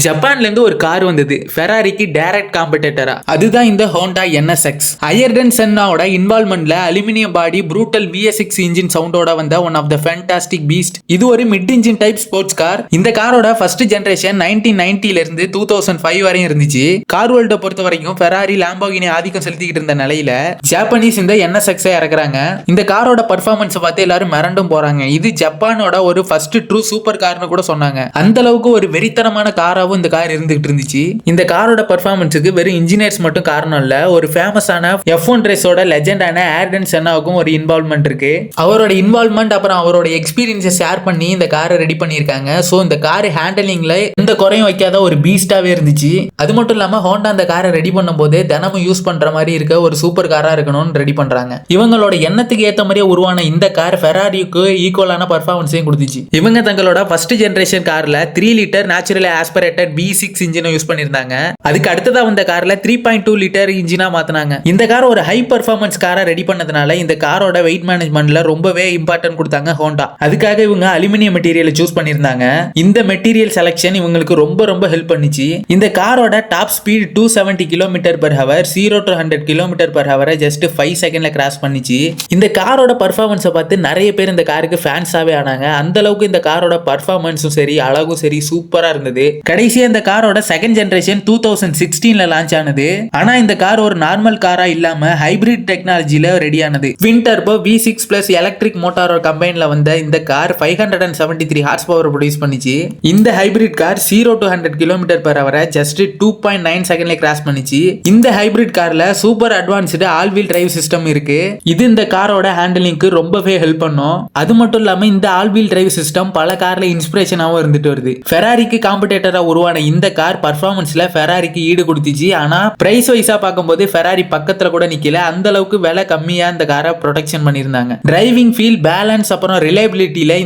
ஜப்பான்ல இருந்து ஒரு கார் வந்தது ஃபெராரிக்கு டைரக்ட் காம்படிட்டரா. அதுதான் இந்த ஹோண்டா NSX. அயர்டன் சென்னாவோட இன்வால்வ்மெண்ட்ல aluminium body brutal VSX engine சவுண்டோட வந்த one of the fantastic beast. இது ஒரு mid engine type sports car. இந்த காரோட ஃபர்ஸ்ட் ஜெனரேஷன் 1990ல இருந்து 2005 வரையும் இருந்துச்சு. கார் வேர்ல்ட பொறுத்த வரைக்கும் ஃபெராரி லாம்போகினி ஆதிக்கம் செலுத்திக்கிட்டு இருந்த நிலையில ஜப்பானீஸ் இந்த NSX இறக்குறாங்க. இந்த காரோட பர்ஃபார்மன்ஸ் பார்த்து எல்லாரும் மிரண்டும் போறாங்க. இது ஜப்பானோட ஒரு ஃபர்ஸ்ட் ட்ரூ சூப்பர் கார்னு கூட சொன்னாங்க. அந்த அளவுக்கு ஒரு வெறித்தனமான கார் இந்த கார் இருந்துகிட்டு இருந்துச்சு. இந்த காரோட பெர்ஃபார்மன்ஸ்க்கு வெறும் இன்ஜினியர்ஸ் மட்டும் காரணம் இல்ல, ஒரு ஃபேமஸான F1 ரேஸோட லெஜெண்டான ஏர்டன் சென்னாவுக்கும் ஒரு இன்வால்வ்மெண்ட் இருக்கு. அவரோட இன்வால்வ்மெண்ட் அப்புறம் அவரோட எக்ஸ்பீரியன்ஸை ஷேர் பண்ணி இந்த காரை ரெடி பண்ணியிருக்காங்க. ஸோ இந்த கார் ஹேண்டலிங்ல எந்த குறையும் வைக்காத ஒரு பீஸ்டாவே இருந்துச்சு. அது மட்டும் இல்லாம ஹோண்டா அந்த காரை ரெடி பண்ணும் போது தினமும் யூஸ் பண்ற மாதிரி இருக்க ஒரு சூப்பர் காரா இருக்கணும்னு ரெடி பண்றாங்க. இவங்களோட எண்ணத்துக்கு ஏத்த மாதிரியே உருவான இந்த கார் ஃபெராரிக்கு ஈக்குவலான பெர்ஃபார்மன்ஸையும் கொடுத்துச்சு. இவங்க தங்களோட ஃபர்ஸ்ட் ஜெனரேஷன் கார்ல 3 லிட்டர் நேச்சுரல் ஆஸ்பிரேட்டட் V6 இன்ஜினை யூஸ் பண்ணிருந்தாங்க. அதுக்கு அடுத்ததா வந்த கார்ல 3.2 லிட்டர் இன்ஜினா மாத்தினாங்க. இந்த கார் ஒரு ஹை பெர்ஃபார்மன்ஸ் காரை ரெடி பண்ணதுனால இந்த காரோட வெயிட் மேனேஜ்மெண்ட்ல ரொம்பவே இம்பார்ட்டன்ட் கொடுத்தாங்க ஹோண்டா. அதுக்காக இவங்க அலுமினியம் மெட்டீரியலை சூஸ் பண்ணிருந்தாங்க. இந்த மெட்டீரியல் செலக்ஷன் இவங்களுக்கு ரொம்ப ஹெல்ப் பண்ணிச்சு. இந்த காரோட top speed 270 km/h 0 to 100 km/h just 5 செகண்ட்ல கிராஸ் பண்ணிச்சு. இந்த காரோட பெர்ஃபார்மன்ஸை பார்த்து நிறைய பேர் இந்த காருக்கு ஃபேன்ஸாவே ஆனாங்க. அந்த அளவுக்கு இந்த காரோட பெர்ஃபார்மன்ஸும் சரி அழகும் சரி சூப்பரா இருந்தது. கடைசியா இந்த காரோட செகண்ட் ஜெனரேஷன் 2016ல லான்ச் ஆனது. ஆனா இந்த கார் ஒரு நார்மல் காரா இல்லாம ஹைபிரிட் டெக்னாலஜில ரெடி ஆனது. Twin turbo V6 plus electric மோட்டாரோட கம்பைன்ல வந்த இந்த கார் 573 ஹார்ஸ் பவர் ப்ரொடியூஸ் பண்ணிச்சு. இந்த hybrid car 0 to 100 km/h just 2.9 செகண்ட்ல கிராஸ் பண்ணிச்சு. இந்த ஹைபிரிட் கார்ல super advanced all wheel drive system இருக்கு. இது இந்த காரோட ஹேண்டலிங்க்கு ரொம்பவே ஹெல்ப் பண்ணும். அது மட்டும் இல்லாம இந்த ஆல் வீல் டிரைவ் சிஸ்டம் பல கார்ல இன்ஸ்பிரேஷனாவும் இருந்துட்டு வருது. ஃபெராரிக்கு காம்படிட்டரா உருவான இந்த கார் பர்ஃபார்மன்ஸ்ல ஃபெராரிக்கு ஈடு கொடுத்துச்சு. ஆனா பிரைஸ் வைஸா பார்க்கும்போது ஃபெராரி பக்கத்துல கூட நிக்கல. அந்த அளவுக்கு விலை கம்மியா இந்த காரை ப்ரொடெக்ஷன் பண்ணிருந்தாங்க. டிரைவிங் ஃபீல், பேலன்ஸ் அப்புறம் ரிலையபிலிட்டில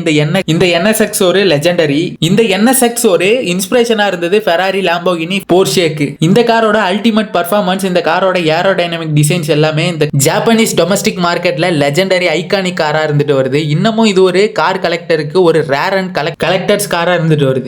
இந்த NSX ஒரு லெஜெண்டரி. இந்த NSX ஒரு இன்ஸ்பிரேஷனா இருந்தது ஃபெராரி, லாம்போகினி, போர்ஷேக்கு. இந்த காரோட அல்டிமேட் பர்ஃபார்மன்ஸ், இந்த காரோட ஏரோடைனமிக் டிசைன்ஸ் எல்லாமே இந்த ஜாப்பனீஸ் டொமஸ்டிக் மார்க்கெட்ல லெஜெண்டரி ஐகானிக் காரா இருந்துட்டு வருது. இன்னமும் இது ஒரு கார் கலெக்டருக்கு ஒரு ரேர் அண்ட் கலெக்டர்ஸ் காரா இருந்துட்டு வருது.